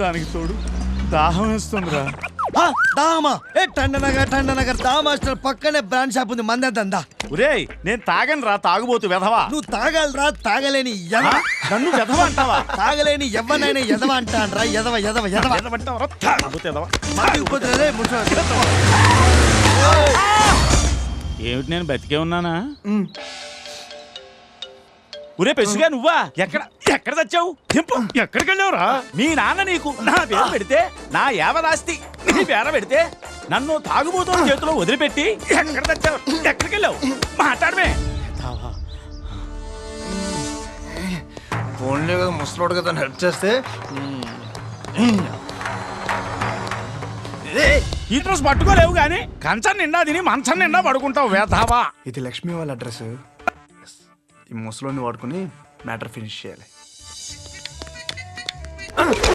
దానికి తోడు దాహం వేస్తుందిరా. దామా ఏ టండనగర్ దా మాస్టర్ పక్కనే బ్రాండ్ షాప్ ఉంది మందేద్దా. ఒరేయ్ నేను తాగను రా తాగుబోతు వెధవా. నువ్వు తాగలరా తాగలేని నన్ను వెధవ అంటావా? తాగలేని ఎవ్వనైనా ఎదవ అంటానరా ఎదవ ఎదవ ఎదవ ఎదవంటావరా? తాగుబోతు ఎదవ. ఏమిటి నేను బతికే ఉన్నానా? ఒరే పెసుగా నువ్వా? ఎక్కడ చచ్చావు? ఎక్కడికి వెళ్ళావురా? మీ నాన్న నీకు నా పేరు పెడితే నా యావదాస్తి నీ పేర పెడితే నన్ను తాగుబోతూ చేతిలో వదిలిపెట్టి ఎక్కడ చచ్చావు? ఎక్కడికి వెళ్ళావు? మాట్లాడమే. ఫోన్లే కదా ముసలోడు కదా హెల్ప్ చేస్తే ఈ డ్రెస్ పట్టుకోలేవు గాని కంచం నిండా తిని మంచం నిండా పడుకుంటావు వేధావా. ఇది లక్ష్మి వాళ్ళ అడ్రస్. ఈ ముసలోని వాడుకుని మ్యాటర్ ఫినిష్ చేయాలి.